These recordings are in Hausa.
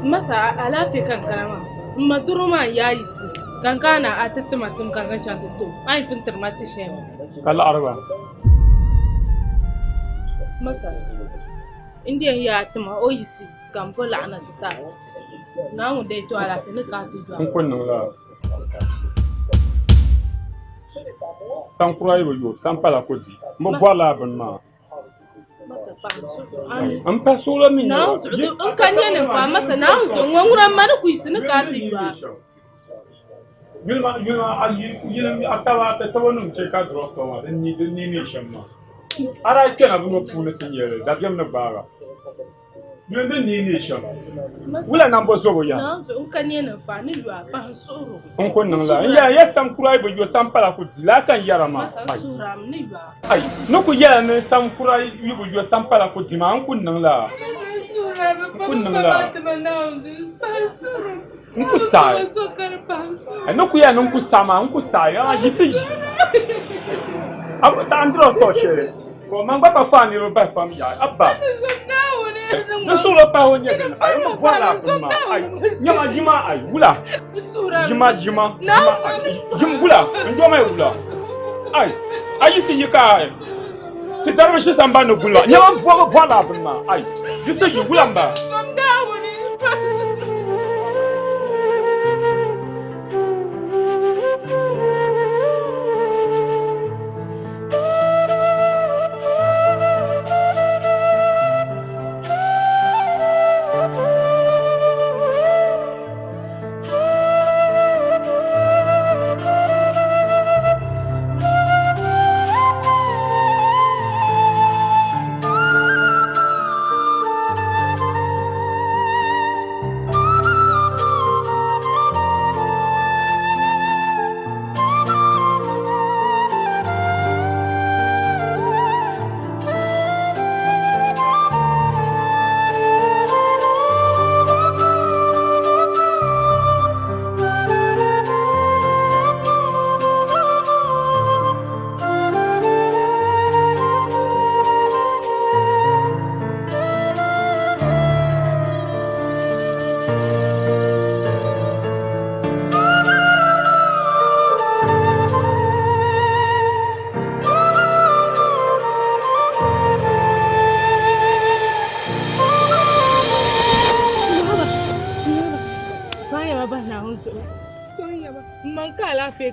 Masa alafi kan karama. Maduruma yayi si. Kankana atatti matum kankan chantutu. Ai pintar mati shewa. Kala arba. Masa. Indian ya atuma oyisi kampo la'ana tuta. Na mu dai to alafi ni ka tu Kun kunnan la. San kura yi yo, san pala ko di. Mo bola ban ma. Masa pansu. An pa so la min. Na su in kan yana fa masa na su ngwanguran mana ku isi ni ka tu ba. Yulma atawa ta tawanum ce ka drosto ma dan ni ne shamma. Ara kana bu funa tin yere da jam na bara. Yulma ni shamma. Wula nan bo zo ya. Na su in kan yana fa ni ba pansuru. On kon nan la. Ya sam kurai bo yo sam pala ko dila kan yara ma. Masa suram ni ba. Ai, no ku ya ne sam kurai yugo yo sam pala ko dima an kun nan la. Suram Kun nan la. Pansuru. Nku sai. Ai no ku ya no nku sama, nku sai. Ah, yisi. Abu ta andro sto shere. Ko man ba fa ni ro ba fam ya. Abba. No solo pa ho nya gan. Ai mo bwala ma. Ai, nyama jima ai wula. Jima. Jim wula. Ndo mai wula. Ai, yisi yika. Ti darba shi samba no wula. Nyama bwala ma. Ai, yisi yi wula ba.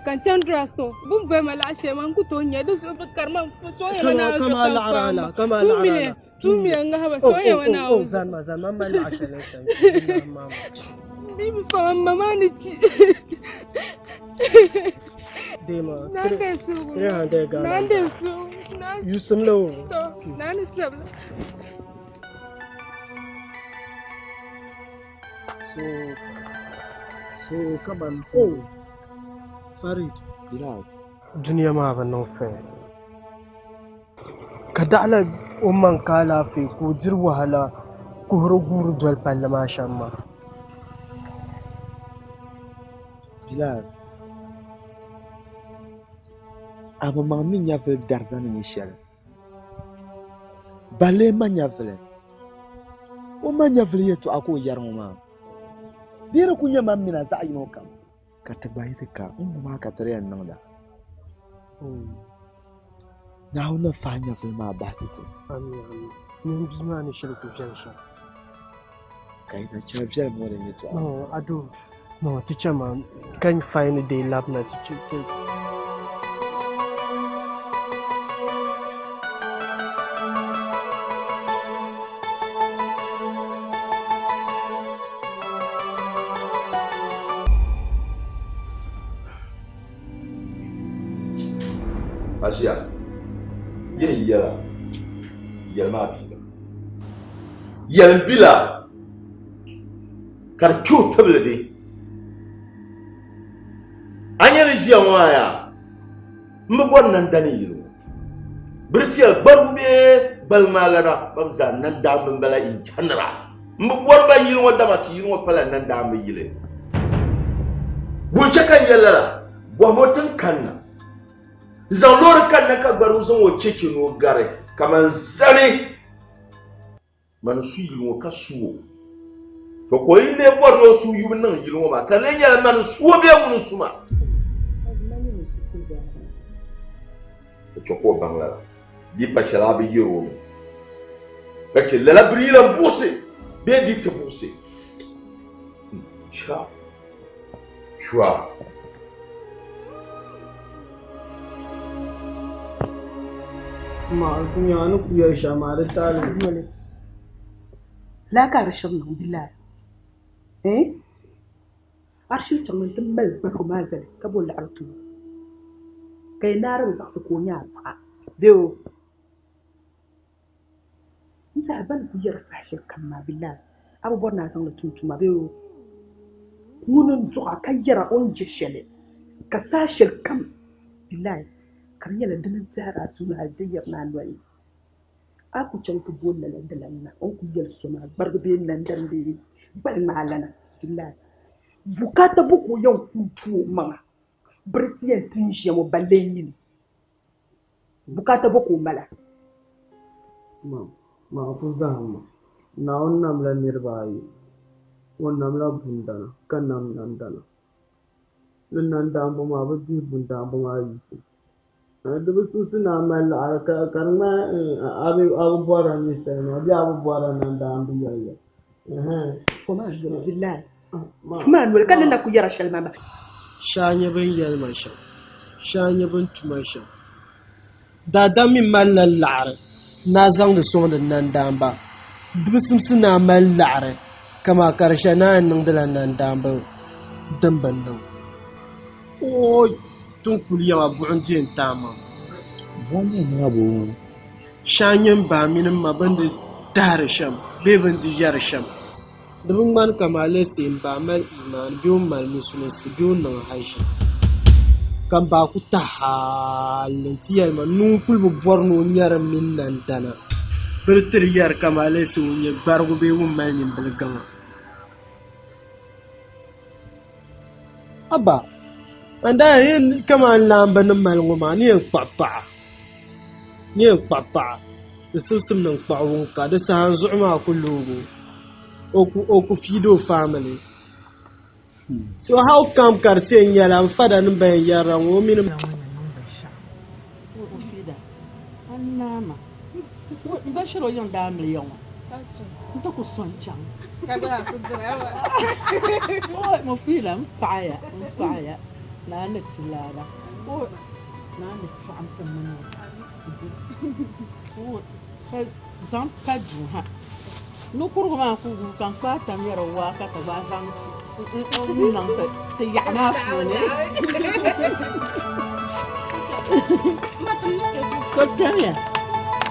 Kan chandra so bum ve mala she man ku to nya do so bakar man so ya na kama la kama la tumi nga haba so ya na o zan ma man la she ne sai ni bi fa mama ni ci dema nande su hande ga nande su yusum lawo to nani sabla so kaman to Farid, duniya ma ban nan fa. Kada ala umman kala fe ko jir wahala ko huruguru dol palle ma shamma. Bilal. Aba mami nyafel darzan ni shere. Bale ma nyafel. O ma nyafel yeto ako yarmo ma. Dira kunya mamina za ayino kam. Kata bayi ka ma ka tare nan da na hauna fanya filma ba ta ce amin nan bi ma ni shirku jansha kai na chabjar mo ne to no ado no teacher man kan find day lab na teacher Asia, yin yalma bila. Yal bila, kar kyau tabla dai. An yi rijiya waya, mabon nan dani yiro. Birciyar barbe balmalara, babza nan damin bala in canra. Mabon ba yiro wadda mati yiro wadda nan damin yile. Gunce kan yalara, gwamnatin kanna. Zanlor kan na ka gbaru zan wace ke no gare kaman zane man su yi mo ka suwo to ko yin ne bor no su yu nan yilo ma kan ne ya man su be mun suma to ko bangla di bashara bi yiro kace la brilan buse be di te buse cha chwa ما كنيانك يا شمال التالي لا كارشنا بالله ايه arshi tangin timbal bako mazal kabo la artu kay nara za su ko nya ba biyo nta ban ku yar sashin kan ma billah abubuwan na san da tuntuma biyo munun to akayyara on jishele ka sashin kan billah kan yala dinan tara su na diyar na alwai aku can ku bolla lan dalanna on ku yar su ma barbe nan dan bi bal malana billah bukata buku yau kutu manga britian tinshi mo ballenyin bukata buku mala ما فزهم ناون نملا نرباي ونملا بندنا كنام نندنا لنندام بما بجي بندام بما يسي ده بس نعمل على كرنا أبو بورا نسينا أبو بورا نندام بيا وما عبد الله ما نقول كان لنا كيرا شلمامة شانيا بن يالماشا شانيا بن تماشا دادا من مال العر نازل لسون النندامبا دبسم سنا مال العر كما كرشنا نندل النندامبا دمبنا أوي تنقل يا أبو عندين تاما بوني نابو شانيا بامين ما بند دارشام بيبند يارشام دبن man kamale sin ba mal iman biyu mal musulunci biyu nan haishi kan ba ku ta halin tiyar ma nun kulbu borno nyar min nan dana birtir yar kamale su nye bargu be wun mal nin bilgama aba anda yin kama lamba nan mal ngoma ni papa da sumsum nan kwawun ka da sahan zu'ma kullu oku fido family so how come quartier nyala mfada nimba yara ngomini annama bashiro yon da miliyon nto ku sonchang kada ku dirawa mo fila mpaya na ne tilala na ne tuam tamana zam ka juha nukuru ma ku kan ka tamira wa ka ta ba zan nan ta yana fune ko tanya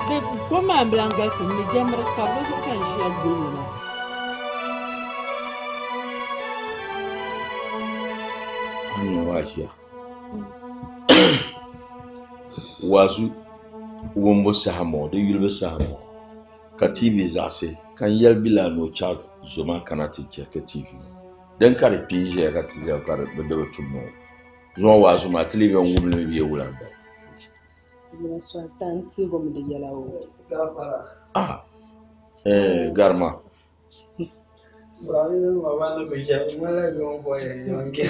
de ko ma blanca sun mi jamra ka ba so kan shi aguluna hannun washiya wasu wumbo sahamo da yulbe sahamo ka TV zase kan yalbila no cha zoma kana tike ka TV dan kare pinje ka tije ka da tumo zo wasu ma television wumle biye wulanda ina so san ti go mu da yalawo ah garma Brani mama no bija mala gon boy yonke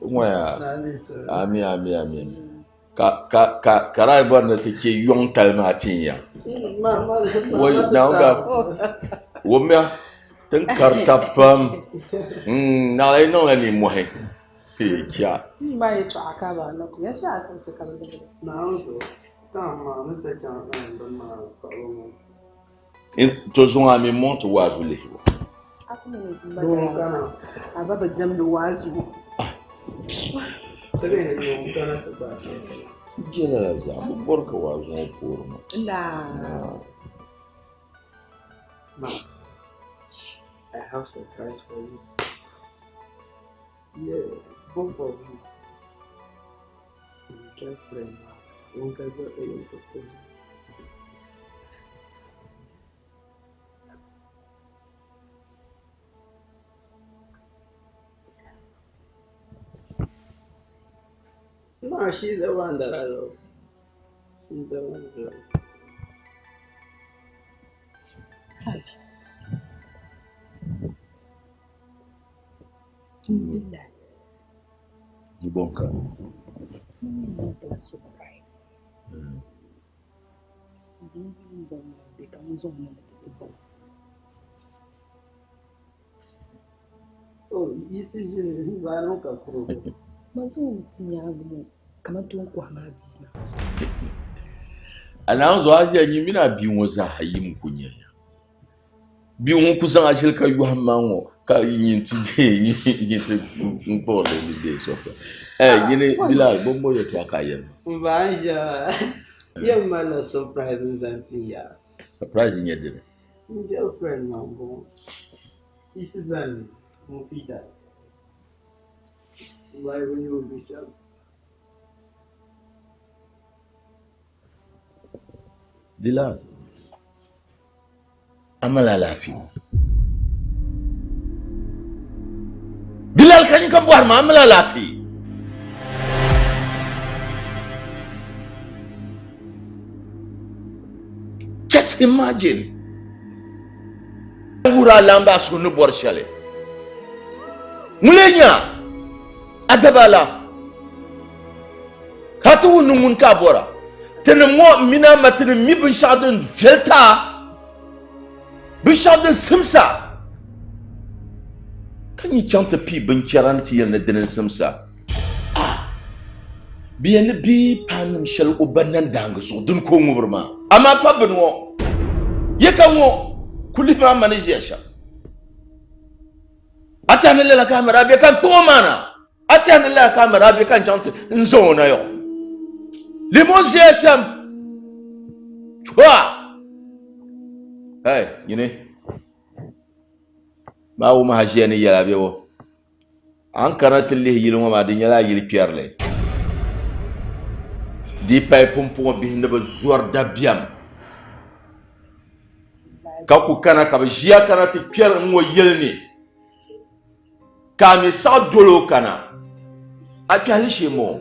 Moya ami karai barna take yon kalmatin ya wai na ga womya tan kartapam na lai no ni mohe kya ti ma yi to aka ba na ku ya sha san ta kan da na so kama misa kan dan ma ko to zo ami monte wazu le aku ne sun ba da ababa jam da wazu tare ne mun kana ta ba jela za mu borka wazu porno la Ma, I have surprise for you. Yeah, both of you. My girlfriend, one guy got a young proposal. No, she's the one that I love. She's the one that I love. Alhamdulillah. Ibonka. La surprise. Oh, ici, je vais aller au Kuro. Mazo tinyago kama tunkwa madina. Anaanzo aje nyimina biwo za hayim kunya. Biwo kusan ajil ka yuhammango ka yinti yinti mbole ni de sofa. Yine Bilal bombo yo to akayen. Mbanja. Yemma na surprise nzantiya. Surprise nyedere. Girlfriend mambo. Isi zani mupita. Why will you be sure? Bilal. Amala lafi. Bilal kan kan buar ma amala lafi. Just imagine. Ngura lamba sunu bor shale. Mulenya adabala. Katu nungun ka bora. Tenemo mina matin mi bin shadun velta. Bin shadun simsa. Kan yi chanta pi bin charanti yana dinin simsa. Biyan bi panum shal ubannan danga so dun ko nguburma. Amma pa bin wo. Yakan wo kulima maniji sha. Atani la kamera be kan to mana. Atani la kamera be kan chanta nzo na yo. Limozie sham. Chwa. Hey, yine. Ba wo ma hajiya ni yala be wo. An karatin li yilin ma din yala yil pierre. Di pay pompo bi hinde ba zuwar da biam. Ka ku kana ka ba jiya karati pierre mo yelni. Ka mi sa dolo kana. Akali shemo.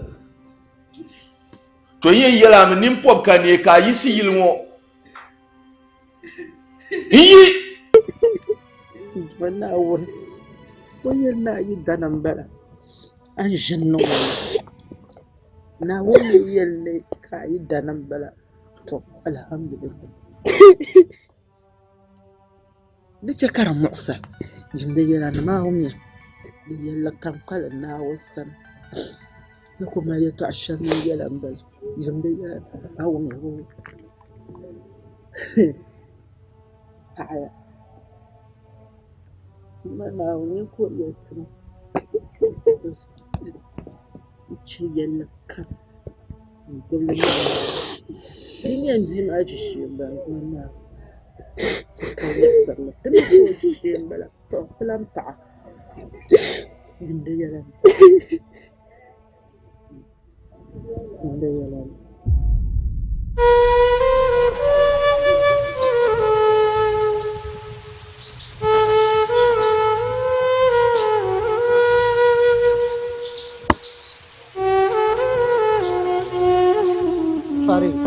To yin yala mi nim pop kan ye ka yisi yilin wo. Yi Bana won. Wani na yi danan bala. An jinnu. Na wani yalle ka yi danan bala. To alhamdulillah. Dike karam musa. Jinde yala na ma hum ya. Yalla kan kala na wasan. Ya kuma ya to ashan yala mbal. Jinde yala awon ho. Aya. Mana wani ko yatin. Ci yalla kan. Ini yanzu ma ji shi ba wannan. Suka yi sallah. Tana ko ji shi bala. To plan ta. Jinde yala. Jinde yala. Farid.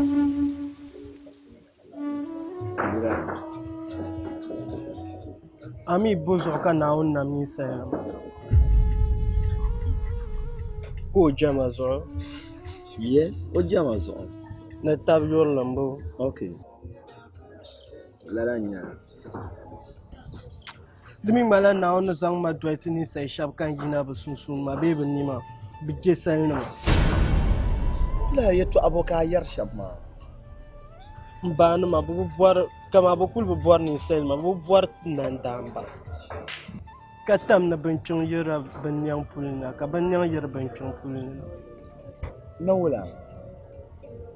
Ami bozo ka naun na mi sa. Ko jama zo. Yes, o jama zo. Na tab yor lambo. Okay. Lala nya. Dimi mala naun na zang ma dressing ni sai shap kan gina ba sunsun ma be bin nima. Bije sai na. La yeto aboka yar shabma. Mbana ma bu bor kama bu kul bu bor ni sai ma bu bor nan damba. Katam na bincin yira banyan pulina ka banyan yir bincin pulina. Nawla.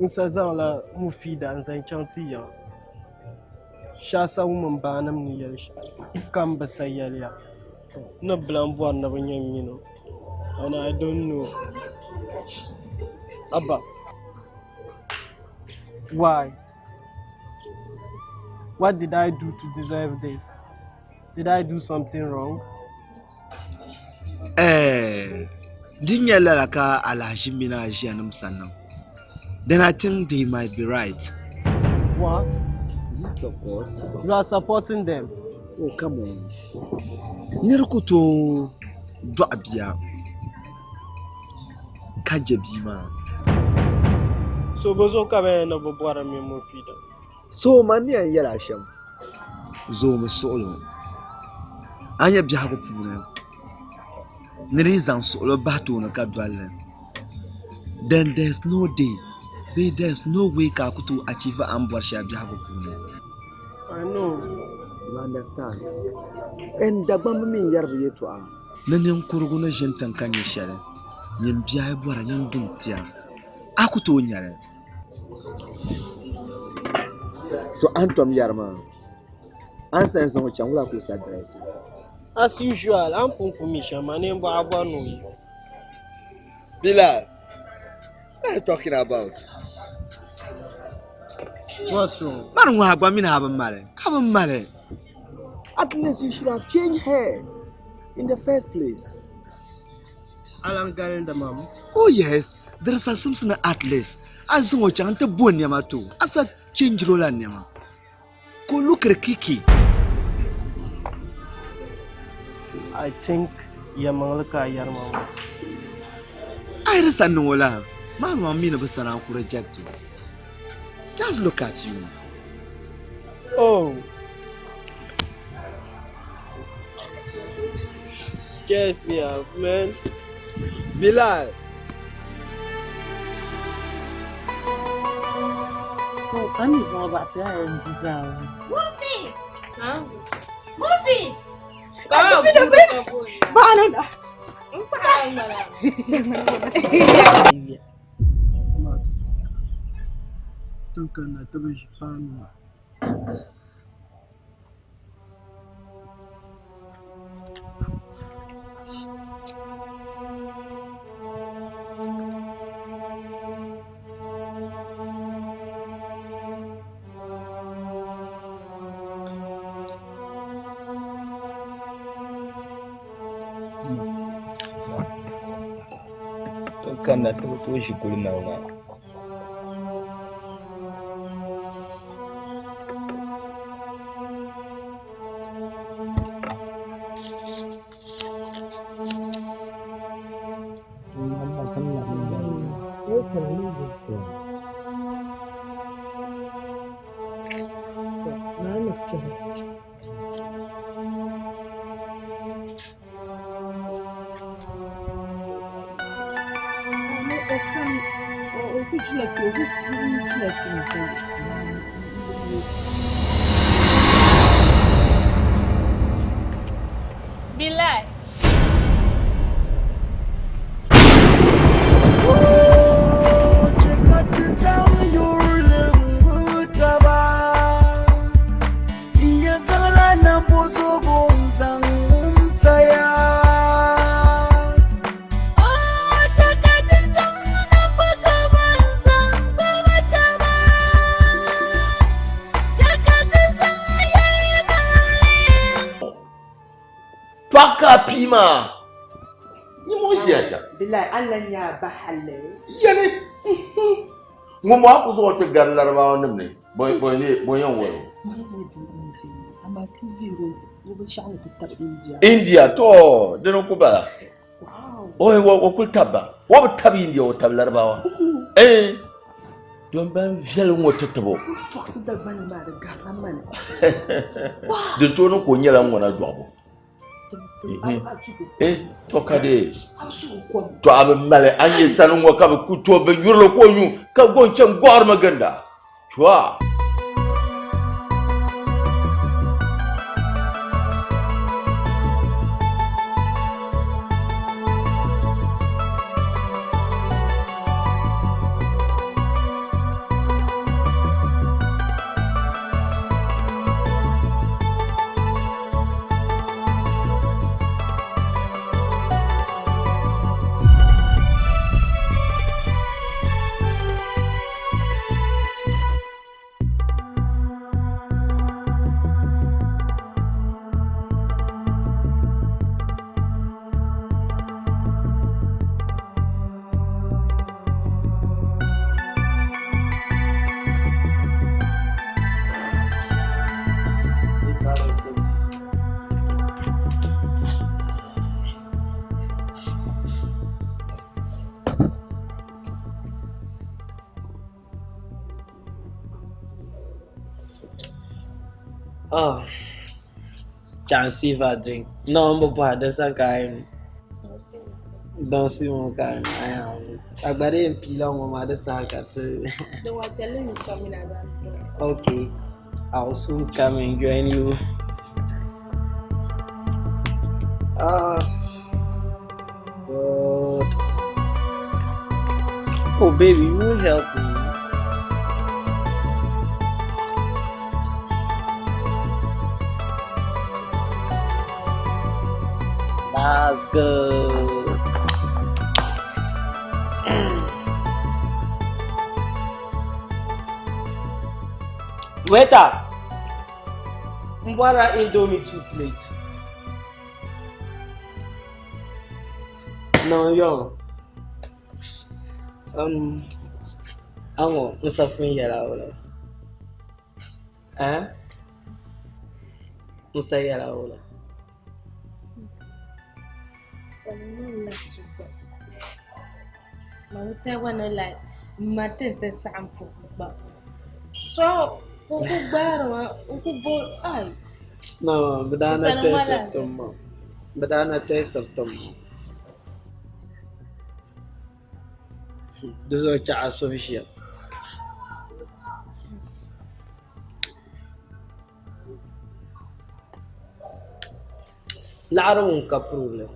Insa zan la mufida an zan chanti ya. Shasa mun banam ni yar sha. Kan ba sayal ya. No blan bor na banyan yino. And I don't know. Abba. Why? What did I do to deserve this? Did I do something wrong? Dinya lalaka alhaji mina jianum sanam. Then I think they might be right. What? Yes, of course. You are supporting them. Oh, come on. Nirkuto dɔɣi bia ka je bia maa So bozo ka bɛ na bo bɔra mi mo fida. sohima ni yɛn yɛla shɛm zoomi suɣulo a nyɛ biɛhagu puuni ni di zaŋ suɣulo bahi tooni ka dolli then there's no day there's no way ka a ku tooi achieve an bɔri shɛli biɛhagu puuni. I know. You understand? And dagbambi min yɛribi yɛltɔɣa ni ninkurigu ni ʒini tiŋ ka nyɛ shɛli nyini biɛhi bɔra nyini dum tia a ku tooi nyɛli to an tom yɛri maa an san zaŋ o chaŋ wula ku sa dirɛsi. As usual, I'm pumping shama name bo abwa no yi. Bilal, what are you talking about? What's wrong? Man, why have I have married? Have married? At least you should have changed her in the first place. Alan Garen the mom. Oh yes, there is something at least. As much as to bone yama too. As a change roll and yama. Go look at Kiki. I think Yamalaka Yarma. I just know love. Mama mean of a son who reject you. Just look at you. Oh. Guess me up, man. Bilal. Oh, I'm just all about to have this out. Huh? Mufi! Go, Banana! Tunkan na tabi shi fanu. Tunkan na tabi to shi kulma. Bilal. Paka pima. Ni mo siasa. Bilal, Allah ya bahalle. Yani. Ngomo aku so te gar larba wonum ne. Boy yon woro. Ama TV ro, wo sha'ani tab India. India to deno ku bala. Wow. Wo kul tabba. Wo tab India wo tab larbawa. Don ban fiel ngoto tabo. Fox da bani ma da garna man. De to no ko nyela ngona dwabo. To kade. To abe male anye sanu ngo ka be kuto be yurlo ko nyu ka goncen gwar maganda. Chwa. Oh, can't see if I drink. No, but that's a kind. Don't see one kind. I am. I got in Pila, my mother's too. The water is coming out. Okay, I'll soon come and join you. Ah, God. Oh, baby, you will help me. That's good. Waiter, mbara Indomie 2 plates. No, yo. Amo, nsafin yara wala. Nsa yara wala. Like matin the sample, so no, badana test September. This is what I saw here. Lara un problem.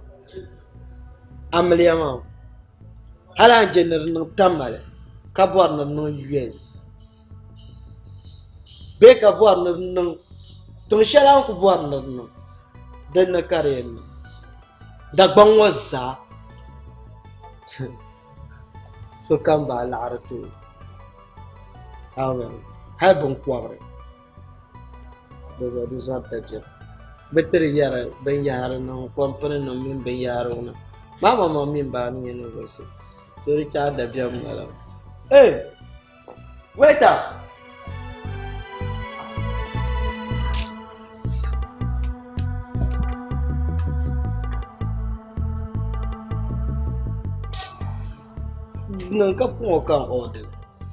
Ameliama. Hala general no tamale. Kabuar no US. Be kabuar no. Tonshala kabuar no. Den na karen. Dagbang waza. So kamba lara tu. Amen. Halbon kwabre. This is what that job. Better yara ben yara no company no min ben yara una. Mama min ba ni no go so. So Richard da biam ngala. Hey. Waiter. No ka fun kan order.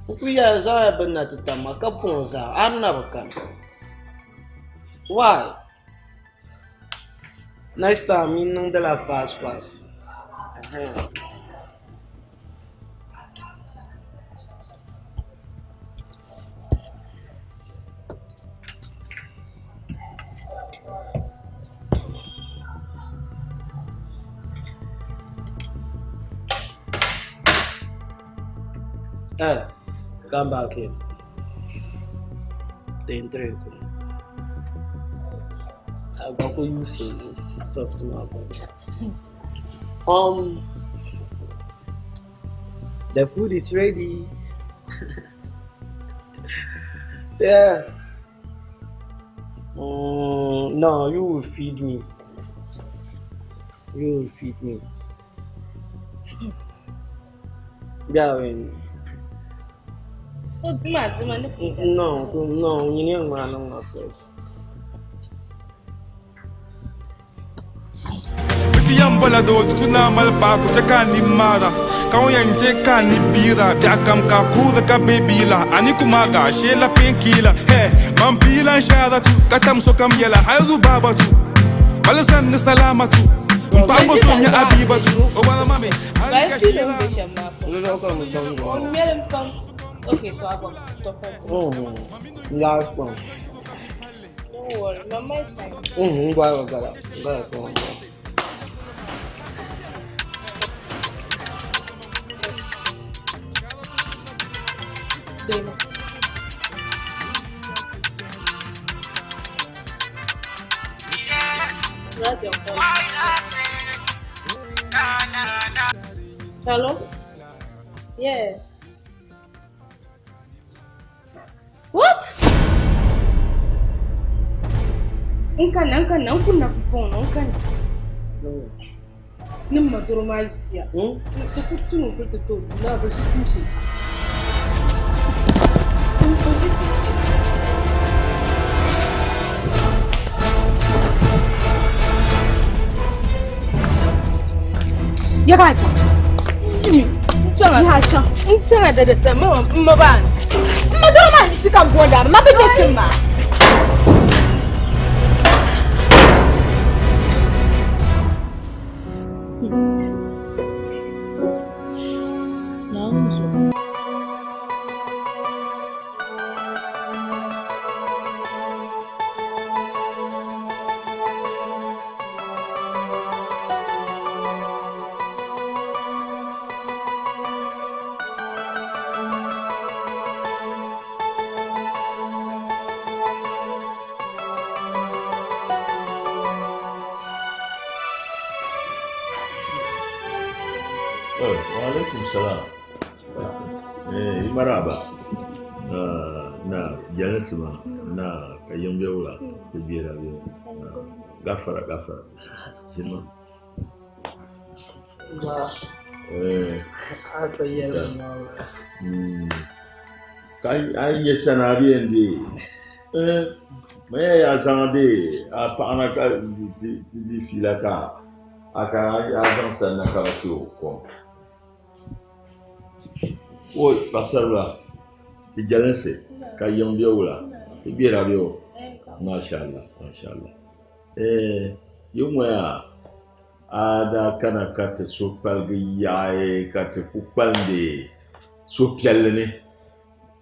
Ku ya za ben na tama ka fun za annaba kan. Why? Next time, you know that fast. Come back here. The intro. I'm going to use this software. The food is ready. Yeah. No, you will feed me. Yeah, when. No, you need to first. Yambala do tuna malpa ko chaka ni mara ka yanje ka ni bira bia kam ka kuda ka bebila ani kumaga shela penkila he man pila shada tu katam so kam yela haidu baba tu balasan ni salamatu mpango so nya abiba tu o wala mami halika shela okay to abo to last one don't worry mama is fine go Demo. Hello? Yeah. What? Nkana kuna kupono nkana. No. Nimma duruma isia. Tukutunu kutototi na bashitimshi. Ya gacha. Kimi. Nchanga dede sema mbabani. Madoma sika boda, mabege timma. Waalaikum salam. Maraba. Na jalasma na kayan bewla ta biyar biyu. Gafara. Jima. Ba. Asa yara ma. Kai ya sanabiyan de. Mais ya zande a pana ka ti filaka aka agent sana ka to ko. Oi, pasarla. Ti jalanse ka yombe wala. Ti bira biyo. Mashallah. Yumwa ada kana kata so palga yae kata kupande so pialne.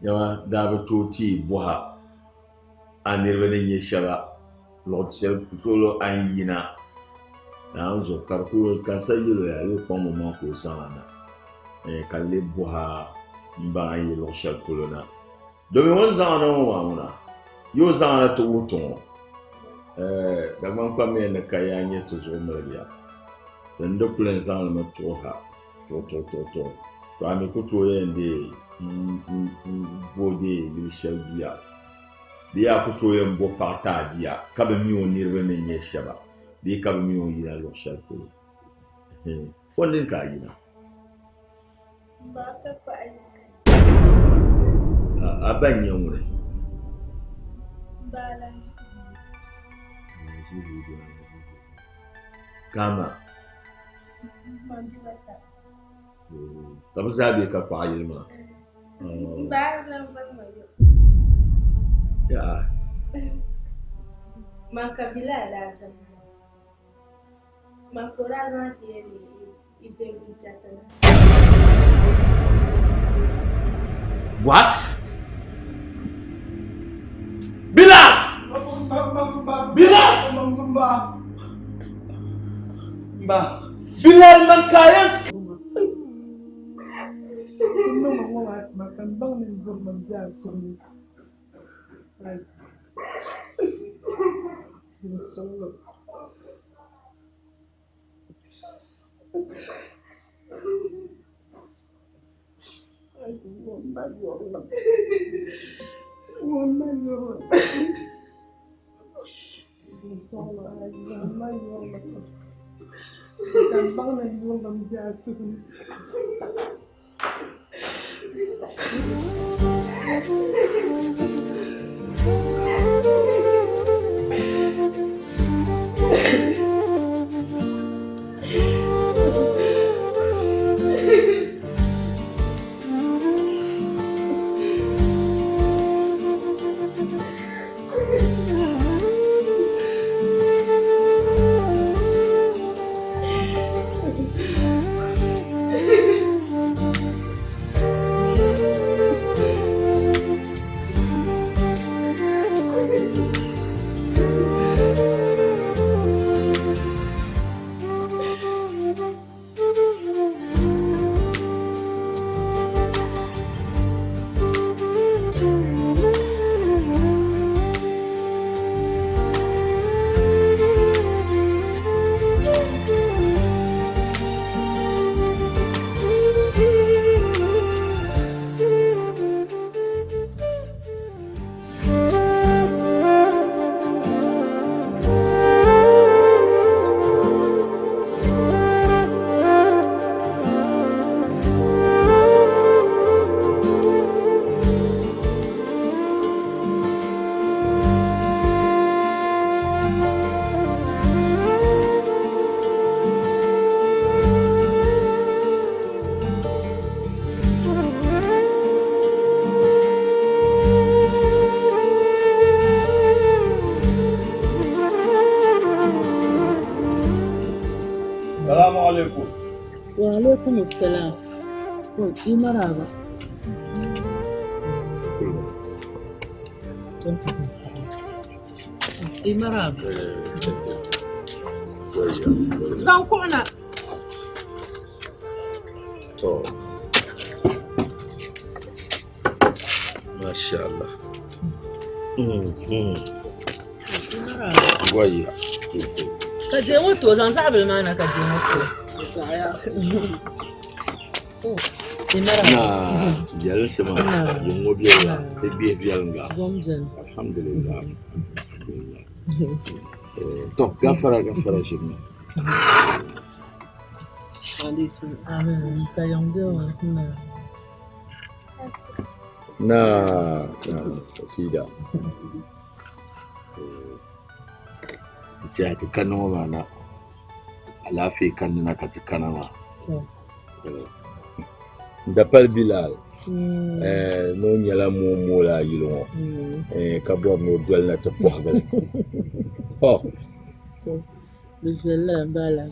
Yawa dabato ti boha. Anirvene nye shaba Lord Self Solo Anyina Nanzo Karku Kasayilo ya le kwa moment ko sana kale boha mba yi Lord Self Colona domi won zana wona yo zana to wuton da man kwa me na kaya nye to zo meriya dan do plan zana ma to ha to ami ko to yende bode li shelbiya biya kuto yambo parta dia kabe mi onirwe ne nyeshaba bi kabe mi oyina lo shako fondin ka yina ba ta fa abanya wure balance kama mandibata kabzabe ka kwa yilma ba na ba ya makabila lazima makora zake ni ijembichana what Bilal Bilal man kayas makan bang ni gurman jasun Solo. وعليكم السلام. في مرحبا. في مرحبا. زنقونا. ما شاء الله. مرحبا. ويا. كجيموتو زنزعبل معنا كجيموتو. Na jal sama yungo biya te biya biya alhamdulillah to gafara shi na fida ta kanu mana alafi kan na ka kanama da pal bilal no nyala mo la yilo ka bo no dol na ta pogal Bismillah bala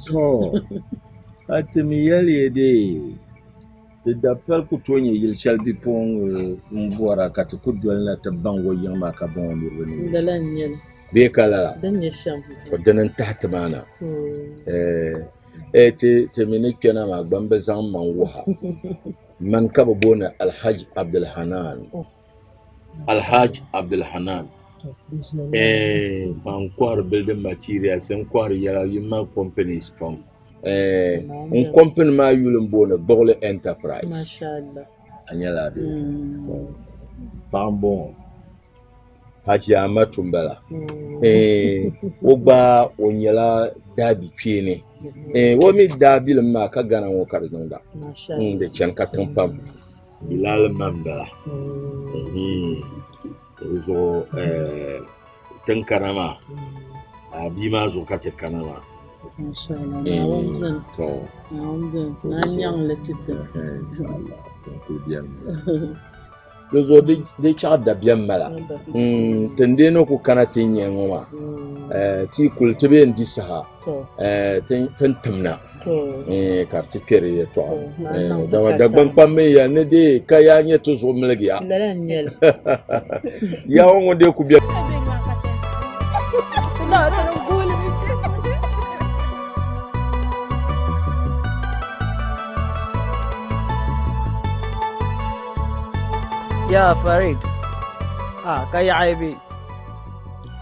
atimi yali de da pal ku tonye yil shalbi pon mbora ka ku dol na ta bango yama ka bon mi woni dalan nyel be kala dan ya sham to danan tahta mana te mini kena ma gbambe zan man waha man kaba bona alhaj abdulhanan man kwar building materials and kwar yara yima companies from company ma yulun bona Dogle Enterprise mashallah anyala do pambon haji amatumbala ogba onyala dabi piene wo mi dabi le ma ka gana wo kardonda de chen ka tampam bilal mambala zo tankarama abi ma zo ka te kanama mashallah na wanzan na nyang letite inshallah ko bien zo de cha da bien mala tende no ku kana tinye ngoma ti kultibe ndisaha ten tamna karti kere to da ban pamme ya ne de kaya nye to zo mlegi ya ya wongo de ku bien Ya Farid, kaya aibi.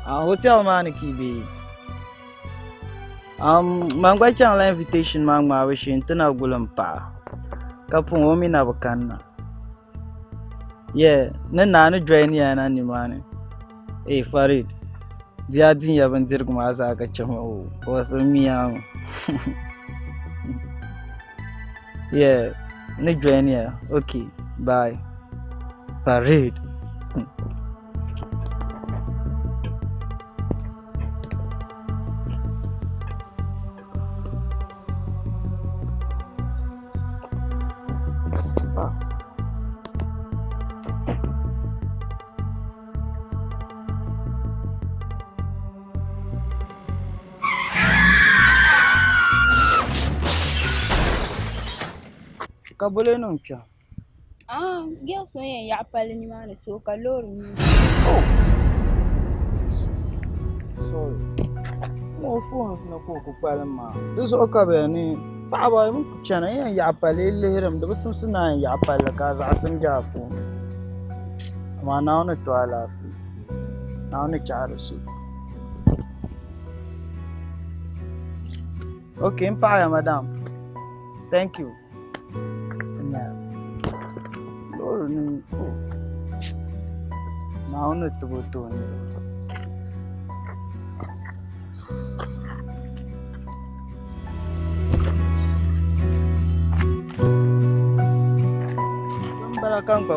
Hotel man kibi. Mangwa chang la invitation mangma wishin tana gulam pa. Kapung omi na bakanna. Yeah, nanu join ya na ni mane. Farid. Dia din ya banzir kuma za ka chamo wasu miya. Yeah, ni join ya. Okay, bye. Farid. Kabule nung cha. Girls no ya pale ni mana so calor ni. Sorry. Mo phone na ko pala ma. Duso ka ba ni baba mun chana ya pale lehiram da basum suna ya pale ka za sun jafu. Amma na wani to alafi. Na wani chara su. Okay, empire madam. Thank you. Now no to go Mbala kang ka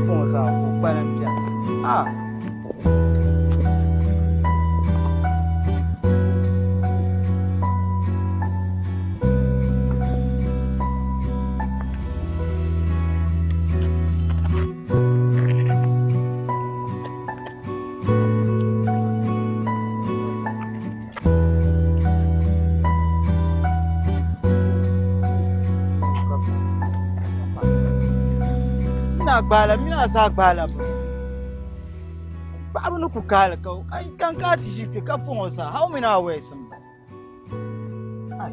pung sa ko parang yan. Bala mina sa bala ba abu ku kala ka ai kan ka ti shi ka fon sa how mina way some ai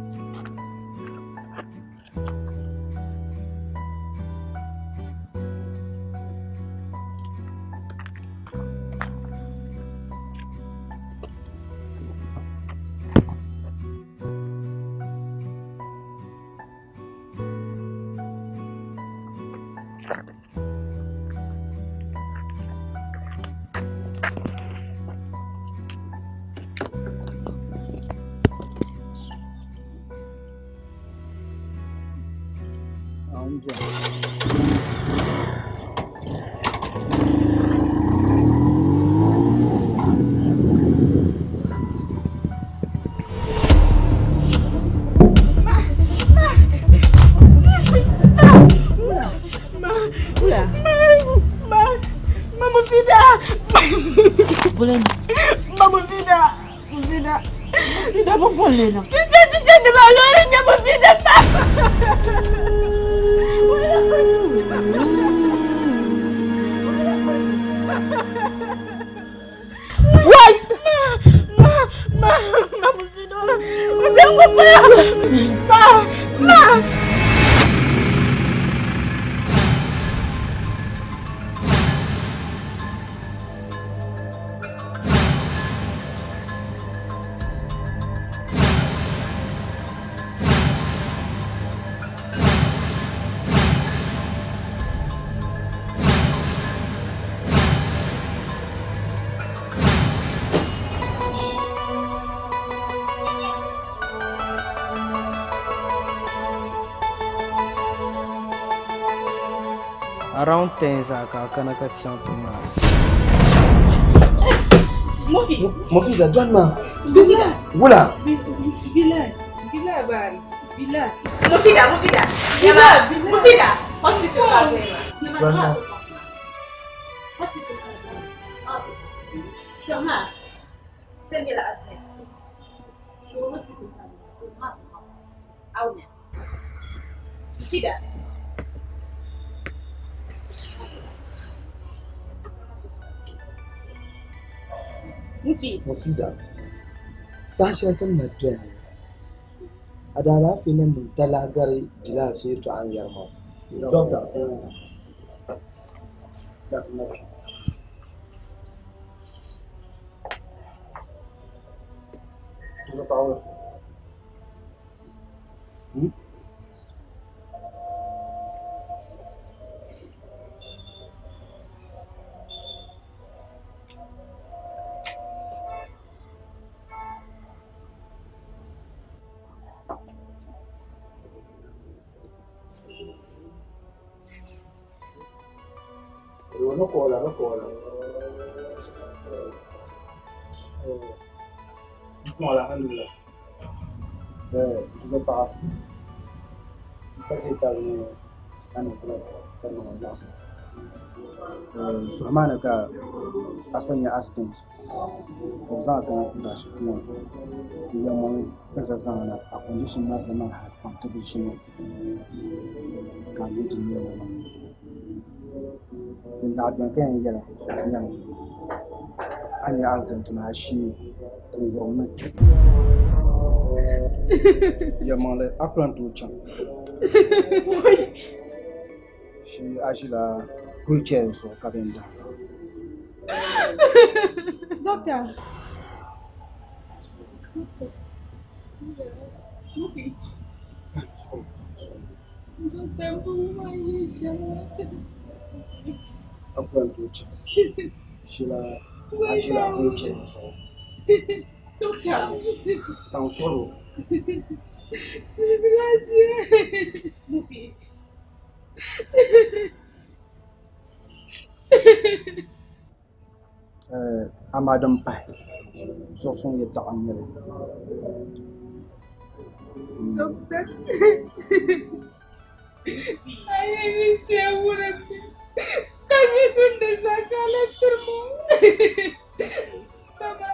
Around 10 zaka kana ka tiyan tuma. Mufida donne-moi. Bilal. Voilà. Bilal bari. Bilal. Mufida. Mufida. Hospital ka Donne-moi. Jomma. Send la asnet. Show hospital ka. So smart. Awnya. Mufida. Mufida. Sasha tan na doya. Adala finan mun talagare Bilal sai to an yarma. Doctor. That's not. Tu veux parler? No cola. Dites-moi, alhamdulillah. Tu veux pas? Pas que tu as un club comme on lance. Sulemana ka asanya accident. Ko za ka tina shi kuma. Ya mun kasa sana a condition na sana ha contribution. Ka mutu ne wannan. Na ga kan yara yan an yi accident na shi da gwamnati. Ya male akran to can. Shi ashila wheelchair so kabenda. Doctor. Akran to can. Ashila wheelchair so. Sans solo. Amadam Pai. So son ya ta'ammel. Doctor. Ay, seguramente. Kami sunde sakala termo. Tama.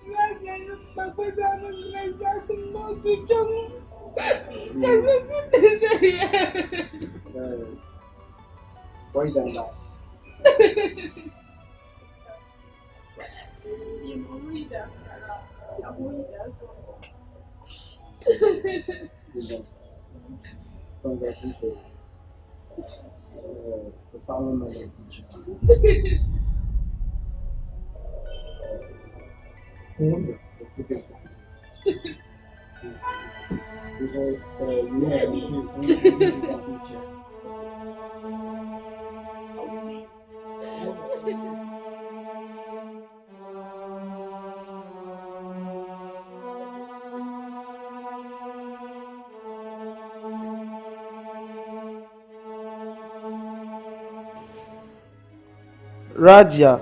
Lagi magpasama sila sa akin mo tudyang. Kasi sunde saya. Why then that? Congratulations. The following of the teacher. Radia.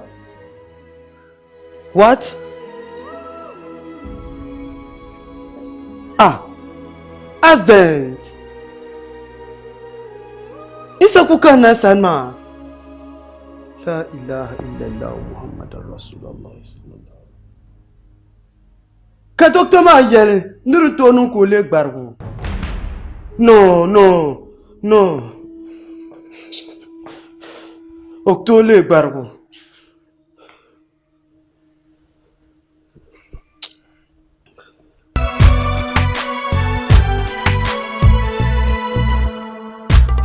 What? Ah, accident. Isa kuka na sanma. La ilaha illallah Muhammadur Rasulullah sallallahu. Ka docteur ma yel, nuru tonu ko le gbargo. No. Octole gbargo.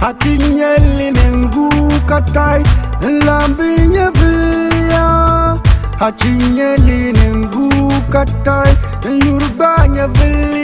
Hatinyeli nengu katai lambinya villa. Hatinyeli nengu katai yurbanya villa.